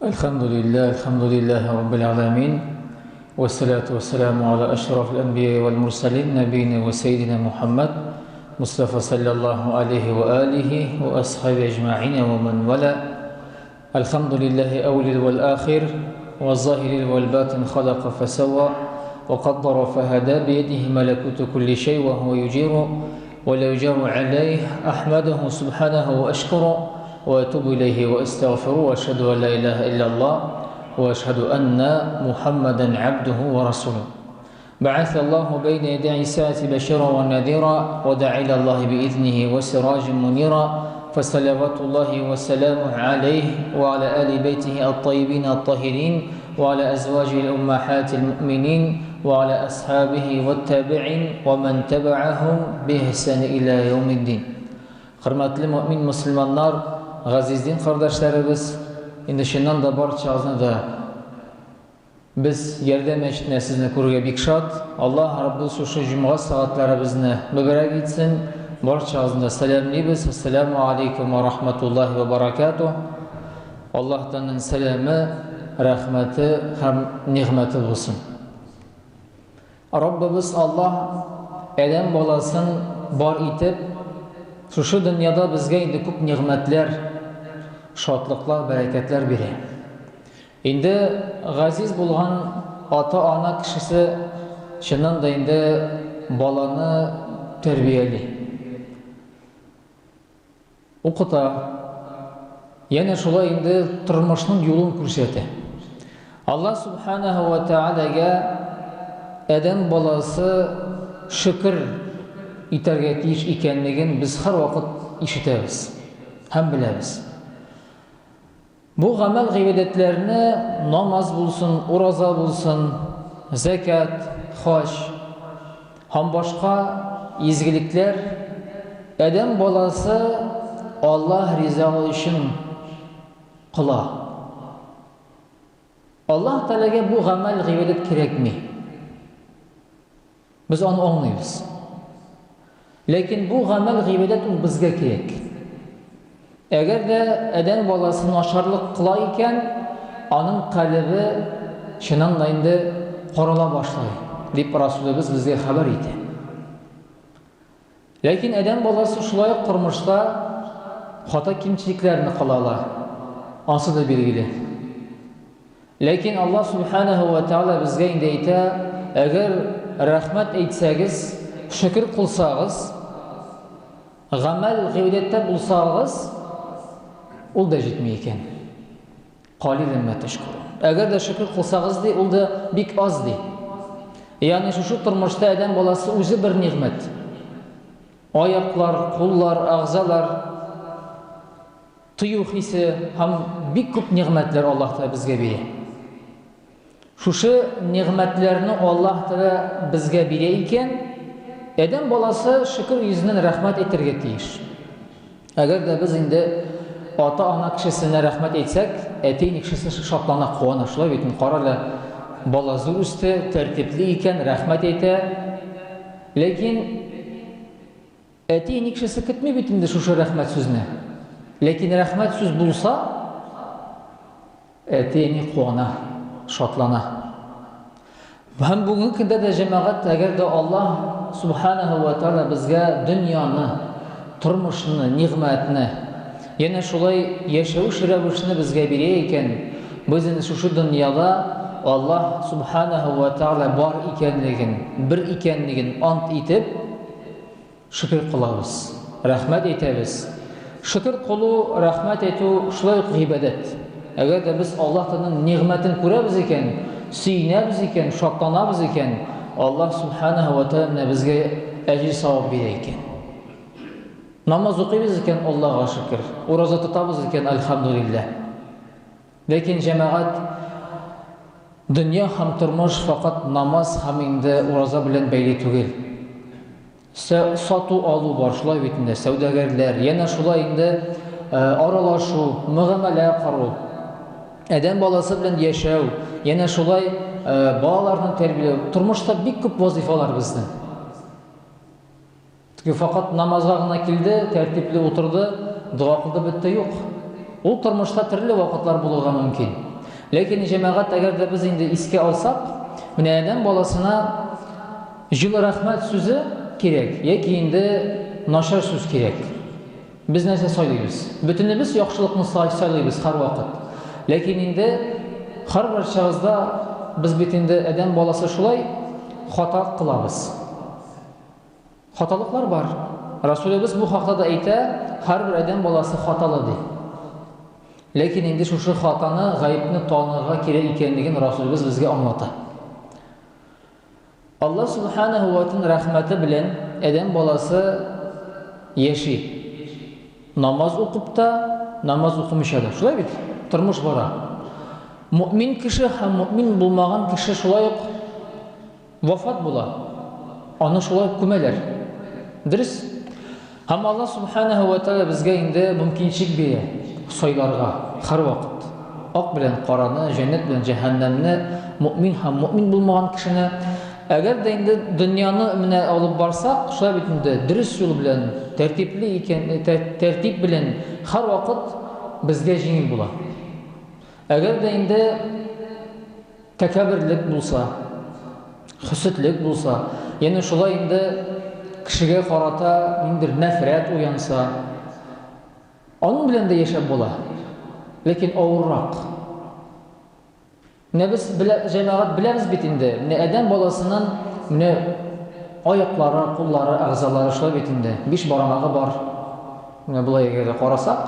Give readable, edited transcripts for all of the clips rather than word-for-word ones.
الحمد لله رب العالمين والصلاة والسلام على أشرف الأنبياء والمرسلين نبينا وسيدنا محمد مصطفى صلى الله عليه وآله وأصحابه أجمعين ومن ولا. الحمد لله أول والآخر والظاهر والباطن خلق فسوى وقدر فهدى بيده ملكوت كل شيء وهو يجير ولا يجار عليه. أحمده سبحانه وأشكره وأتوب إليه وأستغفره وأشهد أن لا إله إلا الله وأشهد أن محمدا عبده ورسوله. بعث الله بين يدي الساعة بشيرا ونذيرا ودعا إلى الله بإذنه وسراجا منيرا. فصلوات الله وسلامه عليه وعلى آل بيته الطيبين الطاهرين وعلى أزواجه الأمهات المؤمنين وعلى أصحابه والتابعين ومن تبعهم بإحسان إلى يوم الدين. Hürmetli mümin Müslümanlar, gazizdin kardeşlerimiz, indişinden de barçağızını da biz yerde meşitine sizni kurga bik şat. Allah Rabbi şu cuma saatleri bizni mübarek etsin. Barçağızını da selamlıyız. Esselamu aleyküm ve rahmetullahi ve berekatuh. Allah'tan selamı, rahmeti hem nimeti olsun. Rabbimiz Allah Adem balasın bar itip şu dünyada bizge indi köp nimetler, şatlıklar, bereketler biri. İndi gaziz bulgan ata-ana kişisi şundan da indi balanı terbiyeli. Okuta, yani şulay indi turmuşun yolun kursiyeti. Allah subhanahu ve teala'ga Adem balası şükür iterge tiyiş ikenligin biz her vakit işitemiz, hem bilemiz. Bu gamel ibadetlerini namaz bulsun, uraza bulsun, zekat, hac, hem başka izgilikler Adem balası Allah rızalığı için kıla. Allah Teala'ya bu gamel ibadet gerek mi? Biz onu anlıyoruz. Lakin bu gamel ibadet bizge gerek. Eğer de Adem balasını aşarlık kıla iken, onun kalbi şununla indi qorala başlayı. Deyip Resulümüz bizge haber edi. Lakin Adem balası şulay kurmuşta hata kimçiliklerini kılalar. Ansı da bilgili. Lakin Allah subhanahu ve teala bizge indi ite, eğer rahmet etseniz, şükür kılsanız, gamel ibadette bulsanız, ol da jetmeyken. Qalilan ma tashkurun. Eğer de şükür kılsanız de, ol da bik az de. Yani şu turmuşta Adem balası özü bir nimet. Ayaklar, kollar, ağzalar, tuyu hisi hem bik köp nimetler Allah Teala bizge biri. Şu nimetlerini Allah Teala bizge biri iken, Adem balası şükür yüzünden rahmet ettirge tiyiş. Eğer de biz indi ata-ana kişisine rahmet etsek, eteğin kişisi şaplana kuvana. Şulay bitin qarala balası üstü tertipli iken rahmet ete. Lakin eteğin kişisi kitmi bitindi şu rahmet sözüne. Lakin rahmet söz bulsa eteğini kuvana, şatlana. Hem bugün kinde de cemaat eğer de Allah subhanahu ve teala bizge dünyanı, turmuşunu, nimetini, yani şulay yaşayış revişini bizge bireyken, bizim şu dünyada Allah subhanahu ve teala var ikenligin, bir ikenligin ant etip şükür kılabız, rahmet etemiz. Şükür kulu, rahmet etu şulay ibadet. Eğer de biz Allah'ın nimetini kurabız iken, süynəbiz iken, şaklanabız iken, Allah subhanahu ve teala bizge ecri savab bireyken. Namaz okuyabız iken Allah'a şükür. Uraza tutabız iken elhamdülillah. Lakin cemaat dünya hem turmuş fakat namaz hem indi uraza bilen beyli tügel. Satu alu var şulay bitinde, sevdagerler, yana şulay indi aralaşu, müğamele qaru. Adem balası bilen yaşav, yana şulay bağlarını terbiye, turmuşta bir köp vazifalar bizden. Fakat namazlarına kildi, tertipli oturdu, dua kıldı bitti yok. O turmuşta türlü vakitler bulunğa mümkün. Ләкин җәмәгать, әгәр дә без инде искә алсак, менә адәм баласына җылы рәхмәт сүзе кирәк, яки инде начар сүз кирәк. Без нәрсә сайлыйбыз? Бөтенебез яхшылыкны сайлыйбыз һәр вакыт. Ләкин инде һәрбер чагызда без бит инде адәм баласы шулай хата кылабыз. Хаталыклар бар. Расулыбыз бу хакта да әйтә, һәрбер адәм баласы хаталы ди. Ләкин инде шушы хатаны, гаепне танырга кирәк икәнлеген Расулыбыз безгә аңлата. Аллаһ субханаһу ва тааля рәхмәте белән адәм баласы яши. Намаз укып та, намаз укымыйча да. Шулай бит? Тормыш бара. Мөмин кеше һәм мөмин булмаган кеше шулай ук вафат була. Аны шулай күмәләр. Дөрес? Һәм Аллаһ субханаһу ва тааля безгә инде мөмкинчелек бирә сайларга һәр вакыт. Ак белән караны, җәннәт белән җәһәннәмне, мөмин һәм мөмин булмаган кешене әгәр дә инде дөньяны менә алып барсак, шулай бит инде дөрес юл белән, тәртипле икән, тәртип белән һәр вакыт безгә җиңел була. Әгәр дә инде тәкәбберлек булса, хөсетлек булса, яны шулай инде кешегә карата ниндидер нәфрәт уянса, аның белән дә яшәп була. Ләкин авыррак. Менә без җәмәгать беләбез бит инде, менә адәм баласының менә аяклары, куллары, әгъзалары шулай бит инде. 5 бармагы бар. Менә булай әгәр карасак.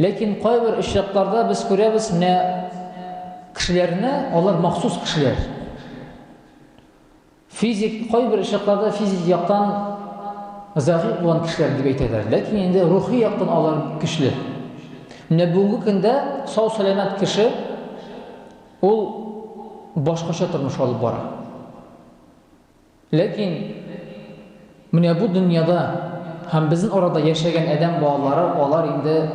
Ләкин кайбер очракларда без күрәбез, менә кешеләрне, алар махсус кешеләр. Физик, кайбер очракларда физик яктан зәгыйф булган кешеләр дип әйтәләр. Ләкин инде рухи яктан алар көчле. Менә бүгенге көндә сау-сәламәт кеше ул башкача тормыш алып бара. Ләкин менә бу дөньяда һәм безнең арада яшәгән адәм балалары, алар инде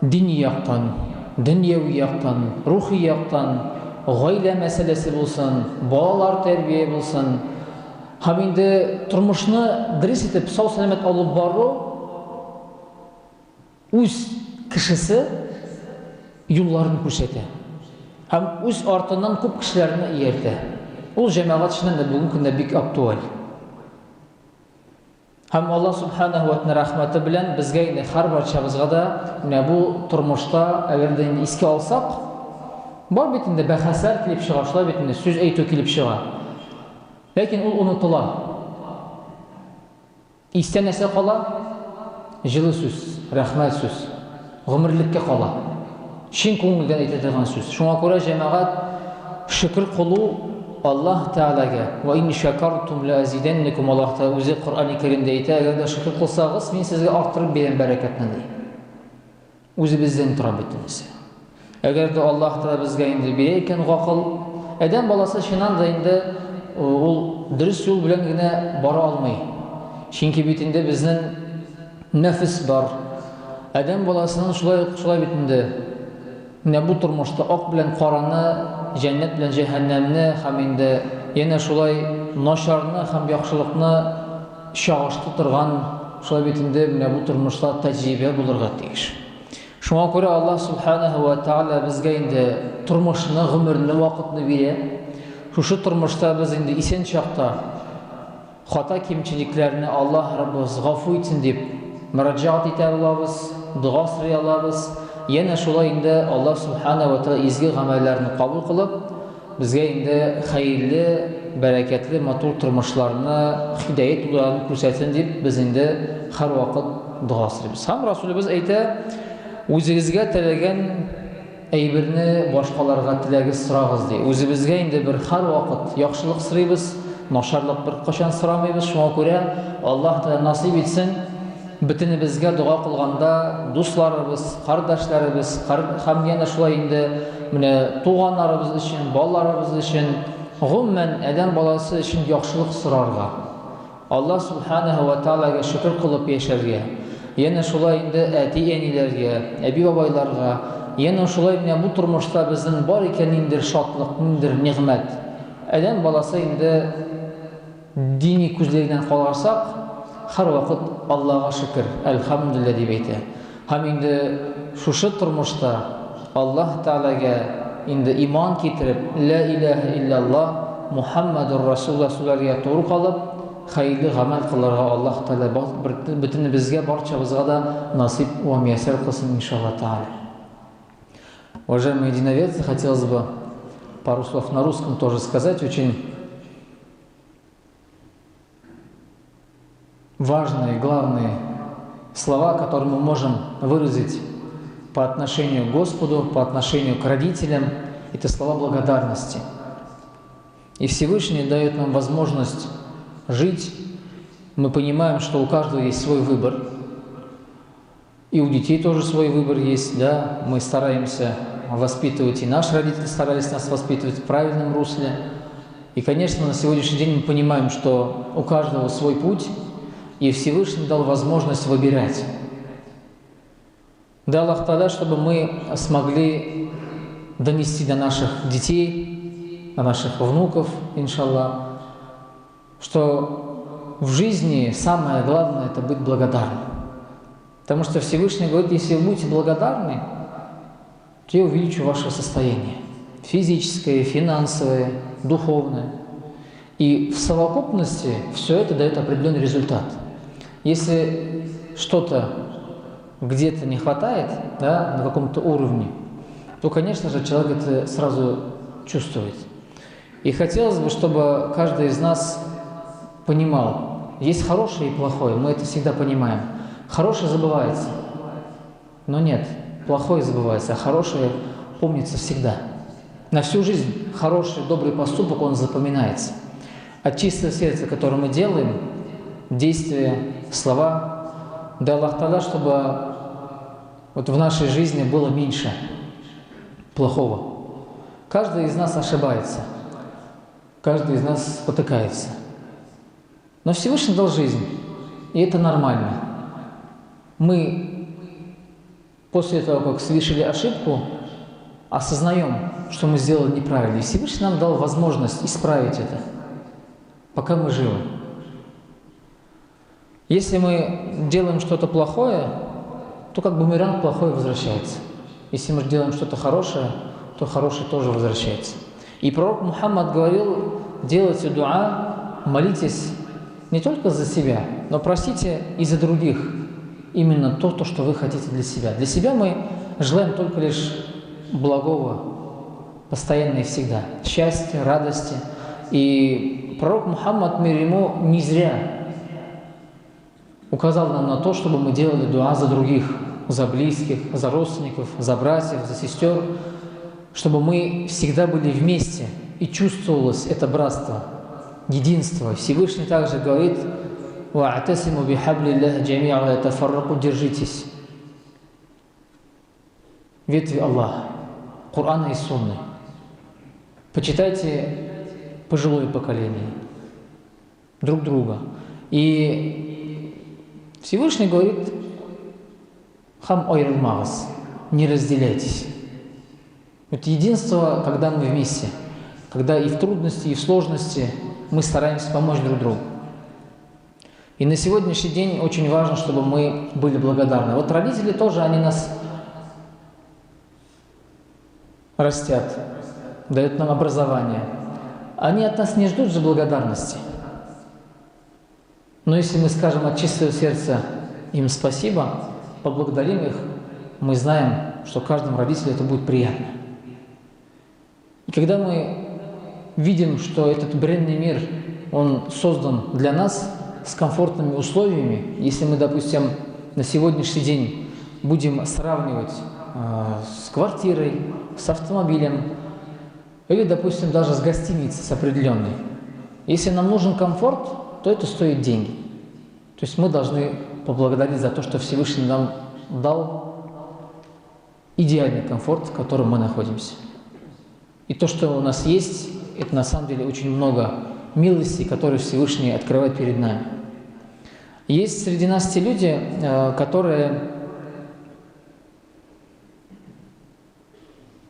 дини яктан, дөньяви яктан, рухи яктан, гаилә мәсьәләсе булсын, балалар тәрбия булсын, һәм инде тормышны дөрес итеп сау-сәламәт алып бару үз кешесе юлларын күрсәтә. Һәм үз артыннан күп кешеләрне ияртә. Ул җәмәгать өчен дә бүген көндә бик актуаль. Һәм Аллаһ субханаһу ва тааля рәхмәте белән безгә инде һәр барчабызга да менә бу тормышта әгәр дә инде искә алсак, бар бит инде бәхәсләр килеп чыга, шулай бит инде сүз әйтү килеп чыга. Ләкин ул онытыла. Истә нәрсә кала? Җылы сүз, рәхмәт сүз. Гомерлеккә кала. Чын күңелдән әйтелгән сүз. Шуңа күрә җәмәгать шөкр кылу Аллаһ Тәгаләгә. Ва ин шакартум ла азиданнакум. Аллаһ Тәгалә үзе Коръән-и Кәримдә әйтә, әгәр дә шөкр кылсагыз, мин сезгә арттырып бирәм бәрәкәтне ди. Үзебездән тора битмәсе. Әгәр дә Аллаһ Тәгалә безгә инде бирә икән гакыл, адәм баласы чыннан да инде ул дөрес юл белән генә бара алмый. Чөнки бит инде безнең нәфес бар. Адәм баласының шулай бит инде менә бу тормышта ак белән караны, җәннәт белән җәһәннәмне һәм инде яна шулай начарны һәм яхшылыкны чагышты торган, шулай бит инде менә бу тормышта тәҗрибә булырга тиеш. Шуңа күрә Аллаһ субханаһу ва тааля безгә инде тормышны, гомерне, вакытны бирә. Шушы тормышта без инде исән чакта хата кимчелекләрне Аллаһ Раббыбыз гафу итсен дип мөрәҗәгать итә алабыз, дуа сорый алабыз. Яна шулай инде Аллаһ субханаһу ва тааля изге гамәлләрне кабул кылып, безгә инде хәерле, бәрәкәтле, матур тормышларны, хидаят юлларын күрсәтсен дип без инде һәр вакыт дуа сорыйбыз. Һәм Расулыбыз әйтә, үзегезгә теләгән әйберне башкаларга теләгез сорагыз ди. Үзебезгә инде бер һәр вакыт яхшылык сорыйбыз, начарлык бер качан сорамыйбыз. Шуңа күрә Аллаһ Тәгалә насыйп итсен, бөтенебезгә дуа кылганда дусларыбыз, кардәшләребез, һәм яна шулай инде менә туганнарыбыз өчен, балаларыбыз өчен, гомумән адәм баласы өчен яхшылык сорарга, Аллаһ субханаһу ва тааляга шөкр кылып яшәргә, яна шулай инде әти-әниләргә, әби-бабайларга, яна шулай менә бу тормышта безнең бар икән ниндидер шатлык, ниндидер нигъмәт. Адәм баласы инде дини күзлегеннән карасак, һәр вакыт Аллаһка шөкр, әлхәмдүлилләh дип әйтә. Һәм инде шушы тормышта Аллах Таалага инде иман китереп, ла иляха иллаллах, Мухаммадур Расулуллах сүзләргә туры калып, хәйрле гамәл кылырга Аллах Таала бөтен безгә барчабызга да насип ва мияссәр кылсын иншаллах Таала. Уважаемые единоверцы, хотелось бы пару слов на русском тоже сказать. Очень важные, главные слова, которые мы можем выразить по отношению к Господу, по отношению к родителям, это слова благодарности. И Всевышний дает нам возможность жить. Мы понимаем, что у каждого есть свой выбор. И у детей тоже свой выбор есть. Да? Мы стараемся воспитывать, и наши родители старались нас воспитывать в правильном русле. И, конечно, на сегодняшний день мы понимаем, что у каждого свой путь, и Всевышний дал возможность выбирать. Дай Аллах Та'аля, чтобы мы смогли донести до наших детей, до наших внуков, иншаллах, что в жизни самое главное – это быть благодарным. Потому что Всевышний говорит, если вы будете благодарны, то я увеличу ваше состояние физическое, финансовое, духовное. И в совокупности все это дает определенный результат. Если что-то где-то не хватает, да, на каком-то уровне, то, конечно же, человек это сразу чувствует. И хотелось бы, чтобы каждый из нас понимал, есть хорошее и плохое, мы это всегда понимаем. Хорошее забывается, но нет, плохое забывается, а хорошее помнится всегда. На всю жизнь хороший, добрый поступок, он запоминается. От чистого сердца, которое мы делаем, действия, слова, дай Аллах Та'аля, чтобы вот в нашей жизни было меньше плохого. Каждый из нас ошибается, каждый из нас спотыкается. Но Всевышний дал жизнь, и это нормально. Мы после того, как совершили ошибку, осознаем, что мы сделали неправильно. И Всевышний нам дал возможность исправить это, пока мы живы. Если мы делаем что-то плохое, то как бумеранг плохое возвращается. Если мы делаем что-то хорошее, то хорошее тоже возвращается. И пророк Мухаммад говорил, делайте дуа, молитесь не только за себя, но просите и за других именно то, что вы хотите для себя. Для себя мы желаем только лишь благого, постоянно и всегда, счастья, радости. И пророк Мухаммад, мир ему, не зря указал нам на то, чтобы мы делали дуа за других, за близких, за родственников, за братьев, за сестер, чтобы мы всегда были вместе и чувствовалось это братство, единство. Всевышний также говорит: «Ва'атасиму бихабли Аллахи джами'а ва ла тафарраку», держитесь. Ветви Аллаха, Корана и Сунны. Почитайте пожилое поколение, друг друга. И Всевышний говорит: «Хам ойрл магас», не разделяйтесь. Это единство, когда мы вместе, когда и в трудности, и в сложности мы стараемся помочь друг другу. И на сегодняшний день очень важно, чтобы мы были благодарны. Вот родители тоже, они нас растят, дают нам образование. Они от нас не ждут же благодарности. Но если мы скажем от чистого сердца им спасибо, поблагодарим их, мы знаем, что каждому родителю это будет приятно. И когда мы видим, что этот бренный мир, он создан для нас с комфортными условиями, если мы, допустим, на сегодняшний день будем сравнивать с квартирой, с автомобилем, или, допустим, даже с гостиницей, с определенной. Если нам нужен комфорт, то это стоит деньги. То есть мы должны поблагодарить за то, что Всевышний нам дал идеальный комфорт, в котором мы находимся. И то, что у нас есть, это на самом деле очень много милостей, которые Всевышний открывает перед нами. Есть среди нас те люди, которые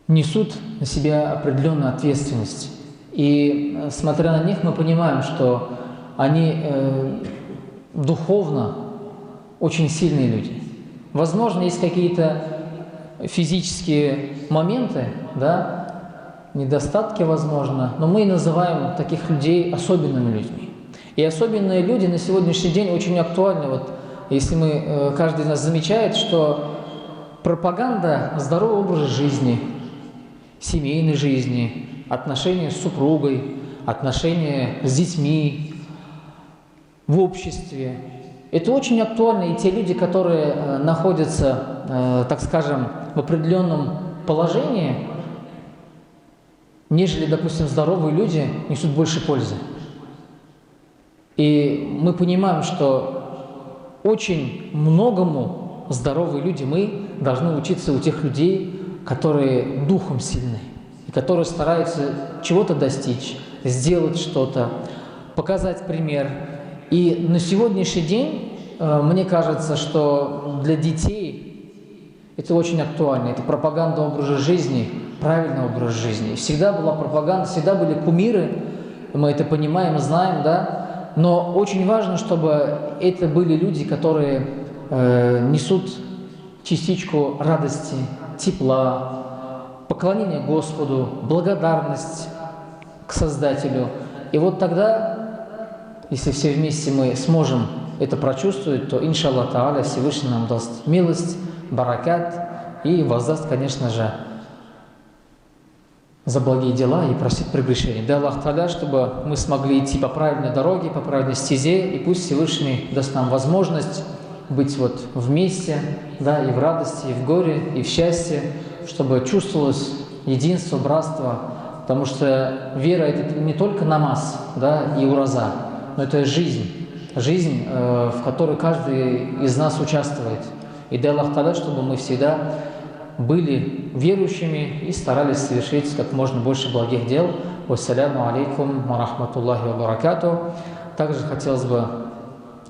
несут на себя определенную ответственность. И смотря на них, мы понимаем, что они духовно очень сильные люди. Возможно, есть какие-то физические моменты, да, недостатки, возможно, но мы называем таких людей особенными людьми. И особенные люди на сегодняшний день очень актуальны. Вот если каждый из нас замечает, что пропаганда здорового образа жизни, семейной жизни, отношения с супругой, отношения с детьми, в обществе, это очень актуально. И те люди, которые находятся, так скажем, в определенном положении, нежели, допустим, здоровые люди, несут больше пользы. И мы понимаем, что очень многому здоровые люди, мы должны учиться у тех людей, которые духом сильны, и которые стараются чего-то достичь, сделать что-то, показать пример. И на сегодняшний день, мне кажется, что для детей это очень актуально. Это пропаганда образа жизни, правильный образ жизни. Всегда была пропаганда, всегда были кумиры, мы это понимаем, знаем, да? Но очень важно, чтобы это были люди, которые несут частичку радости, тепла, поклонения Господу, благодарность к Создателю. И вот тогда, если все вместе мы сможем это прочувствовать, то, иншаллах та'аля, Всевышний нам даст милость, баракат и воздаст, конечно же, за благие дела и простит прегрешения. Дай Аллах Та'аля, чтобы мы смогли идти по правильной дороге, по правильной стезе, и пусть Всевышний даст нам возможность быть вот вместе, да, и в радости, и в горе, и в счастье, чтобы чувствовалось единство, братство, потому что вера – это не только намаз, да, и ураза, но это жизнь, в которой каждый из нас участвует. И дай Аллах Та'аля, чтобы мы всегда были верующими и старались совершить как можно больше благих дел. Вассаляму алейкум ва рахматуллахи ва баракату. Также хотелось бы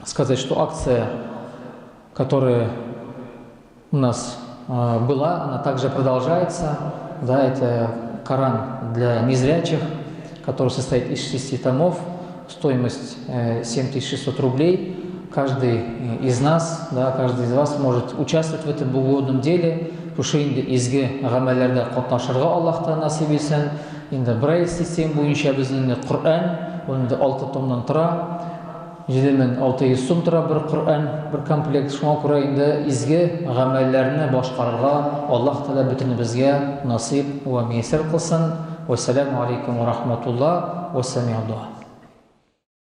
сказать, что акция, которая у нас была, она также продолжается. Да, это Коран для незрячих, который состоит из 6 томов, стоимость 7600 рублей. Каждый из нас, да, каждый из вас может участвовать в этом богоугодном деле. Енді изгі ғамәлләрдә катнашырга Аллаһтан насип етсен. Енді Braille система буенча безнең Коръән, ул инде 6 томнан тора. 7600 сум тора бер Коръән, бер комплект. Шуңа күрә инде изге ғамәлләрне башкарырга Аллаһ Таала бөтенебезгә насип ва миясәр кылсын. Вассаламу алейкум ва рахматуллах ва сами'у дуа.